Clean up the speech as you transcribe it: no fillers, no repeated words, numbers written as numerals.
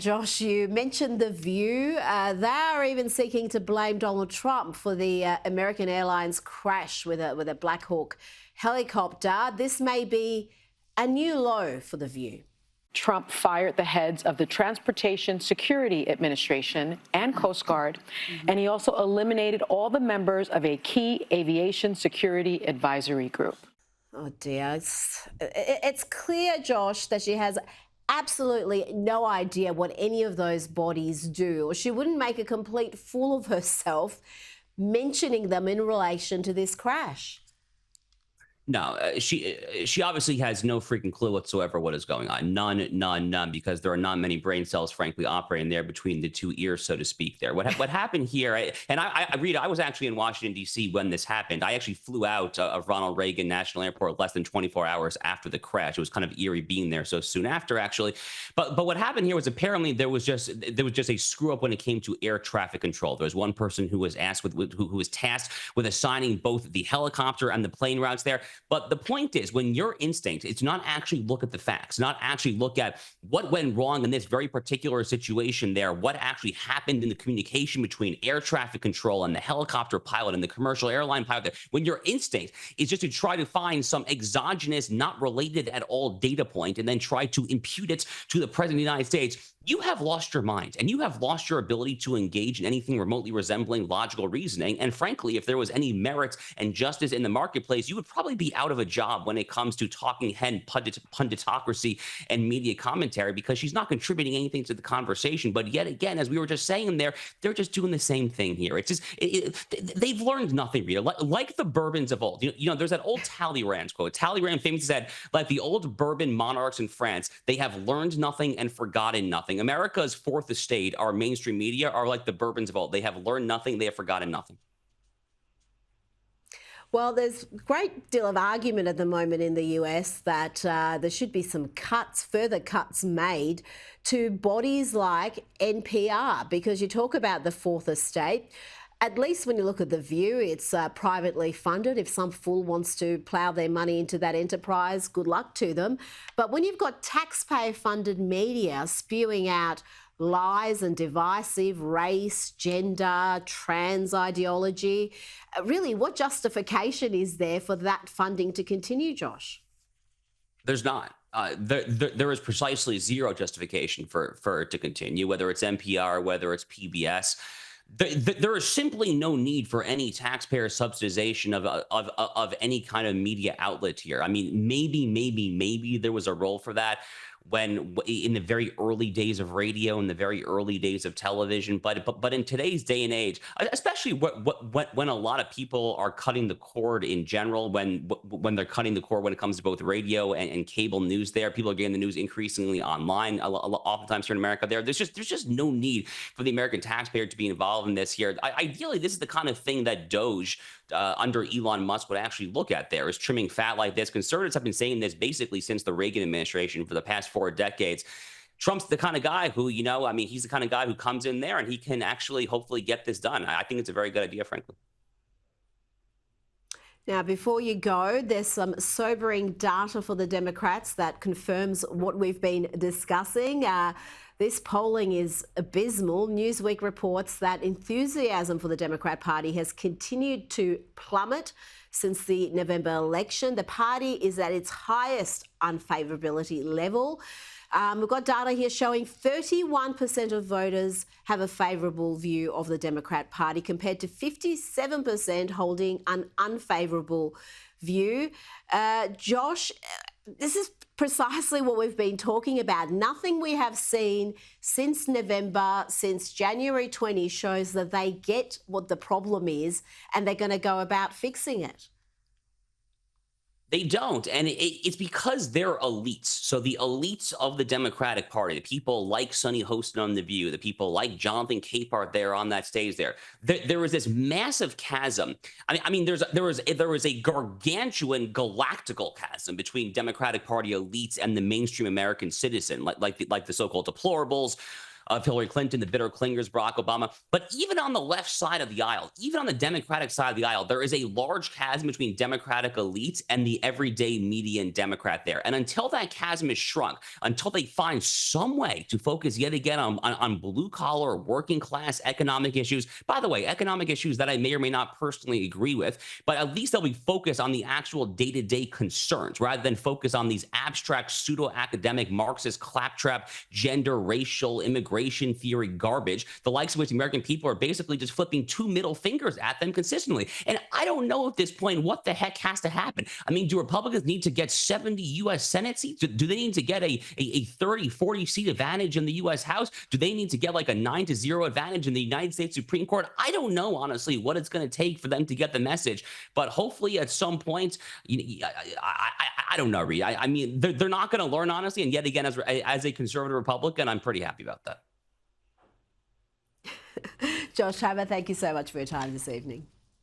Josh, you mentioned The View. They are even seeking to blame Donald Trump for the American Airlines crash with a Black Hawk helicopter. This may be a new low for The View. Trump fired the heads of the Transportation Security Administration and Coast Guard, and he also eliminated all the members of a key aviation security advisory group. Oh dear, it's clear, Josh, that she has absolutely no idea what any of those bodies do, or she wouldn't make a complete fool of herself mentioning them in relation to this crash. No, she obviously has no freaking clue whatsoever what is going on. None, because there are not many brain cells, frankly, operating there between the two ears, so to speak. There, what happened here? Rita, I was actually in Washington D.C. when this happened. I actually flew out of Ronald Reagan National Airport less than 24 hours after the crash. It was kind of eerie being there so soon after, actually. But what happened here was apparently there was just a screw up when it came to air traffic control. There was one person who was who was tasked with assigning both the helicopter and the plane routes there. But the point is, when your instinct is not actually look at the facts, not actually look at what went wrong in this very particular situation there, what actually happened in the communication between air traffic control and the helicopter pilot and the commercial airline pilot there, when your instinct is just to try to find some exogenous, not related at all data point and then try to impute it to the president of the United States, you have lost your mind and you have lost your ability to engage in anything remotely resembling logical reasoning. And frankly, if there was any merit and justice in the marketplace, you would probably be out of a job when it comes to talking head punditocracy and media commentary, because she's not contributing anything to the conversation. But yet again, as we were just saying there, they're just doing the same thing here. It's just they've learned nothing, Rita. Like the Bourbons of old. You know, there's that old Talleyrand quote. Talleyrand famously said, like the old Bourbon monarchs in France, they have learned nothing and forgotten nothing. America's fourth estate, our mainstream media, are like the Bourbons of old. They have learned nothing. They have forgotten nothing. Well, there's a great deal of argument at the moment in the US that there should be some further cuts made to bodies like NPR, because you talk about the fourth estate. At least when you look at The View, it's privately funded. If some fool wants to plough their money into that enterprise, good luck to them. But when you've got taxpayer-funded media spewing out lies and divisive race, gender, trans ideology, really, what justification is there for that funding to continue, Josh? There's not. There is precisely zero justification for it to continue, whether it's NPR, whether it's PBS. There is simply no need for any taxpayer subsidization of any kind of media outlet here. I mean, maybe there was a role for that when in the very early days of radio, in the very early days of television, but in today's day and age, especially when a lot of people are cutting the cord in general, when they're cutting the cord when it comes to both radio and cable news, there people are getting the news increasingly online. Oftentimes here in America, there's just no need for the American taxpayer to be involved in this here. Ideally, this is the kind of thing that Doge under Elon Musk would actually look at there, is trimming fat like this. Conservatives have been saying this basically since the Reagan administration for the past 4 decades. Trump's the kind of guy who, he's the kind of guy who comes in there and he can actually hopefully get this done. I think it's a very good idea, frankly. Now, before you go, there's some sobering data for the Democrats that confirms what we've been discussing. This polling is abysmal. Newsweek reports that enthusiasm for the Democrat Party has continued to plummet since the November election. The party is at its highest unfavourability level. We've got data here showing 31% of voters have a favourable view of the Democrat Party, compared to 57% holding an unfavourable view. Josh, this is precisely what we've been talking about. Nothing we have seen since November, since January 20, shows that they get what the problem is and they're going to go about fixing it. They don't, and it's because they're elites. So the elites of the Democratic Party, the people like Sonny Hostin on The View, the people like Jonathan Capehart there on that stage there was this massive chasm. There was a gargantuan galactical chasm between Democratic Party elites and the mainstream American citizen, like the so-called deplorables, of Hillary Clinton, the bitter clingers, Barack Obama. But even on the left side of the aisle, even on the Democratic side of the aisle, there is a large chasm between Democratic elites and the everyday median Democrat there. And until that chasm is shrunk, until they find some way to focus yet again on blue collar, working class economic issues, by the way, economic issues that I may or may not personally agree with, but at least they'll be focused on the actual day-to-day concerns rather than focus on these abstract pseudo-academic Marxist claptrap gender, racial, immigration theory garbage, the likes of which the American people are basically just flipping two middle fingers at them consistently. And I don't know at this point what the heck has to happen. I mean, do Republicans need to get 70 U.S. Senate seats? Do they need to get a 30, 40 seat advantage in the U.S. House? Do they need to get like a 9-0 advantage in the United States Supreme Court? I don't know, honestly, what it's going to take for them to get the message. But hopefully at some point, I don't know, Reed. I mean, they're not going to learn, honestly. And yet again, as a conservative Republican, I'm pretty happy about that. Josh Hammer, thank you so much for your time this evening.